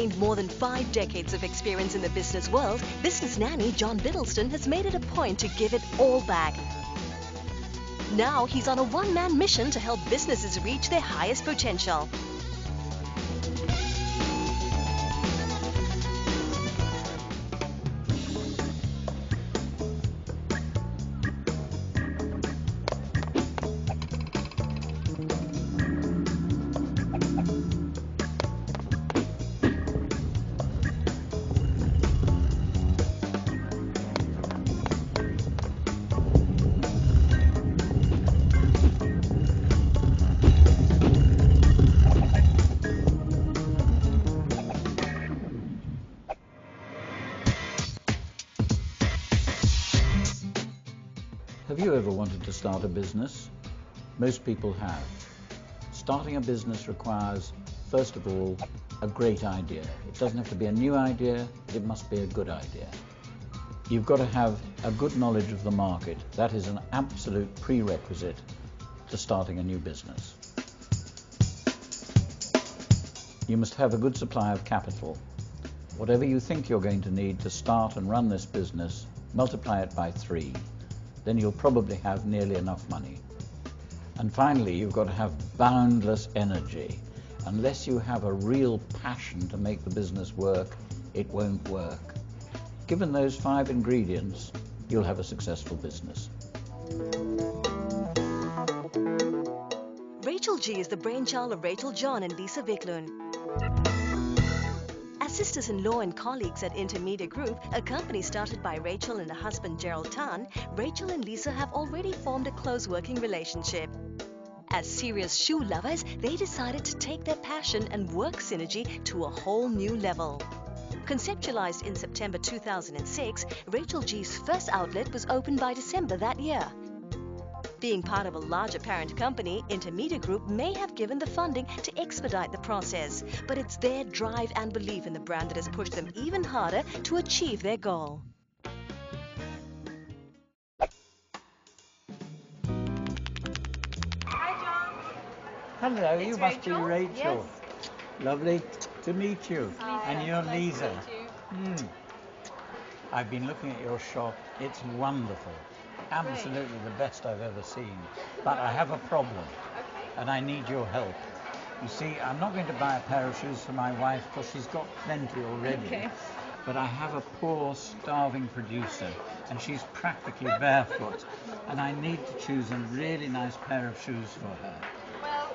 gained more than 5 decades of experience in the business world, business nanny John Biddleston has made it a point to give it all back. Now he's on a one-man mission to help businesses reach their highest potential. Have you ever wanted to start a business? Most people have. Starting a business requires, first of all, a great idea. It doesn't have to be a new idea, it must be a good idea. You've got to have a good knowledge of the market. That is an absolute prerequisite to starting a new business. You must have a good supply of capital. Whatever you think you're going to need to start and run this business, multiply it by 3. Then you'll probably have nearly enough money. And finally, you've got to have boundless energy. Unless you have a real passion to make the business work, it won't work. Given those 5 ingredients, you'll have a successful business. Rachael G is the brainchild of Rachael John and Lisa Viklund. As sisters-in-law and colleagues at Intermedia Group, a company started by Rachael and her husband Gerald Tan, Rachael and Lisa have already formed a close working relationship. As serious shoe lovers, they decided to take their passion and work synergy to a whole new level. Conceptualized in September 2006, Rachael G's first outlet was opened by December that year. Being part of a larger parent company, Intermedia Group may have given the funding to expedite the process, but it's their drive and belief in the brand that has pushed them even harder to achieve their goal. Hi, John. Hello, It's you must be Rachael. Rachel. Yes. Lovely to meet you. And you're Nice Lisa. to meet you. I've been looking at your shop. It's wonderful. Absolutely the best I've ever seen. But I have a problem. Okay. And I need your help. You see, I'm not going to buy a pair of shoes for my wife because she's got plenty already. Okay. But I have a poor, starving producer, and she's practically barefoot. And I need to choose a really nice pair of shoes for her. Well,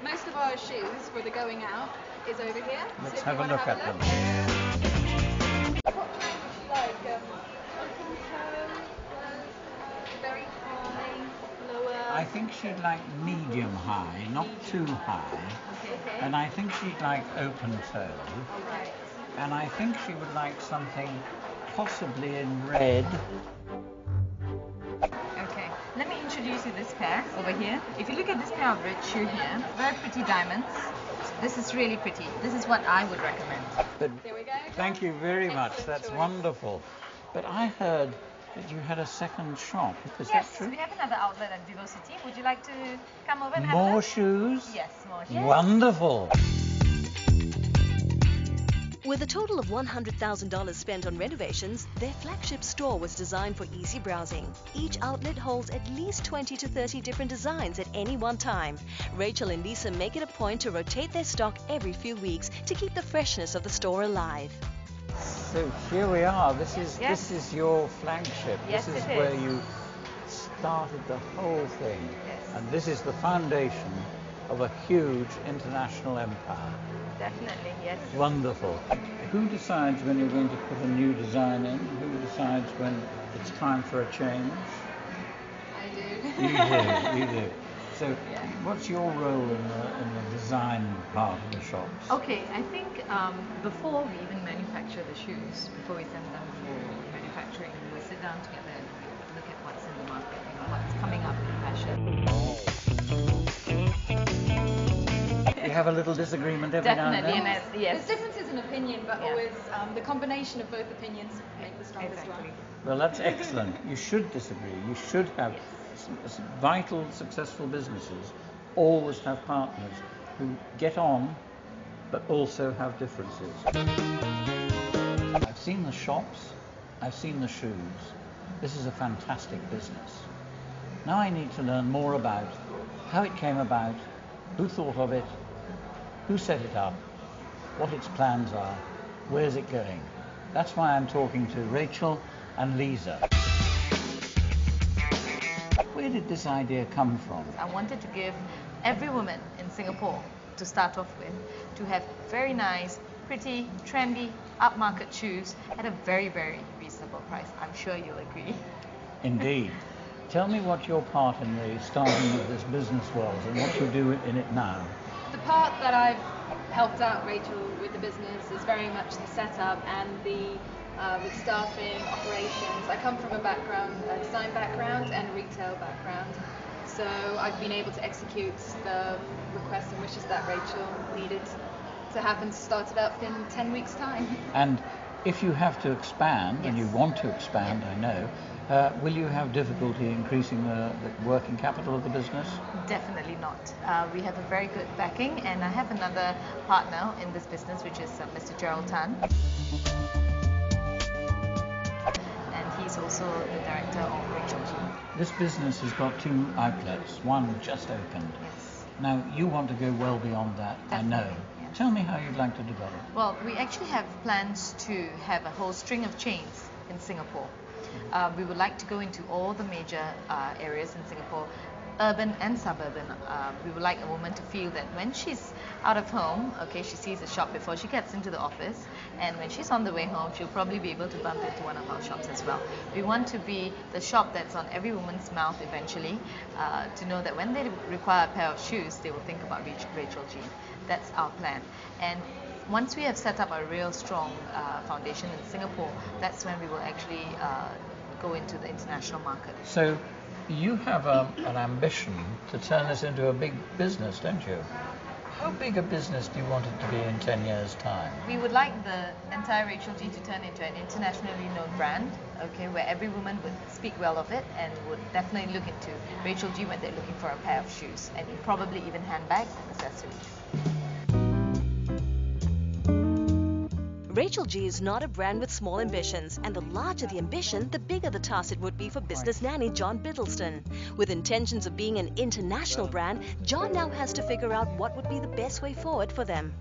most of our shoes for the going out is over here. Let's so if have you a want look to have at a them. What kind would you like? Open toe, very high, lower. I think she'd like medium high, not too high. Okay. And I think she'd like open toe. Right. And I think she would like something possibly in red. Okay. Let me introduce you this pair over here. If you look at this pair of red shoe here, very pretty diamonds. This is really pretty. This is what I would recommend. But There we go. thank you very much. Excellent That's choice. wonderful. But I heard that you had a second shop. Is Yes, that true? we have another outlet at Vivocity. Would you like to come over and have a More look? shoes? Yes, more shoes. Wonderful. With a total of $100,000 spent on renovations, their flagship store was designed for easy browsing. Each outlet holds at least 20 to 30 different designs at any one time. Rachael and Lisa make it a point to rotate their stock every few weeks to keep the freshness of the store alive. So here we are. This Yes. is your flagship. Yes, this is it where is. you started the whole thing. Yes. And this is the foundation of a huge international empire. Definitely, yes. Wonderful. Who decides when you're going to put a new design in? Who decides when it's time for a change? I do. You do. So Yeah. what's your role in the design part of the shops? Okay, I think before we even manufacture the shoes, before we send them for manufacturing, we sit down together and look at what's in the market, what's coming up in fashion. You have a little disagreement every Definitely, now and then? yes. There's differences in opinion, but Yeah. always the combination of both opinions make the strongest Exactly. one. Well, that's excellent. You should disagree. You should have vital, successful businesses always have partners who get on but also have differences. I've seen the shops, I've seen the shoes. This is a fantastic business. Now I need to learn more about how it came about, who thought of it, who set it up, what its plans are, where's it going. That's why I'm talking to Rachael and Lisa. Where did this idea come from? I wanted to give every woman in Singapore, to start off with, to have very nice, pretty, trendy, upmarket shoes at a very, very reasonable price. I'm sure you'll agree. Indeed. Tell me what your part in the starting of this business was and what you do in it now. The part that I've helped out Rachel with the business is very much the setup and the with staffing, operations. I come from a design background and retail background, so I've been able to execute the requests and wishes that Rachel needed to happen to start it up in 10 weeks' time. And if you have to expand, and you want to expand, I know, will you have difficulty increasing the working capital of the business? Definitely not. We have a very good backing, and I have another partner in this business, which is Mr. Gerald Tan. And he's also the director of Rachael G. This business has got 2 outlets, one just opened. Yes. Now, you want to go well beyond that, Definitely, I know. yes. Tell me how you'd like to develop. Well, we actually have plans to have a whole string of chains in Singapore. We would like to go into all the major areas in Singapore, urban and suburban. We would like a woman to feel that when she's out of home, okay, she sees a shop before she gets into the office, and when she's on the way home, she'll probably be able to bump into one of our shops as well. We want to be the shop that's on every woman's mouth eventually, to know that when they require a pair of shoes, they will think about Rachael G. That's our plan. And once we have set up a real strong foundation in Singapore, that's when we will actually go into the international market. So, you have an ambition to turn this into a big business, don't you? How big a business do you want it to be in 10 years' time? We would like the entire Rachael G to turn into an internationally known brand, okay, where every woman would speak well of it and would definitely look into Rachael G when they're looking for a pair of shoes, and probably even handbags and accessories. Rachael G is not a brand with small ambitions, and the larger the ambition, the bigger the task it would be for business nanny John Biddleston. With intentions of being an international brand, John now has to figure out what would be the best way forward for them.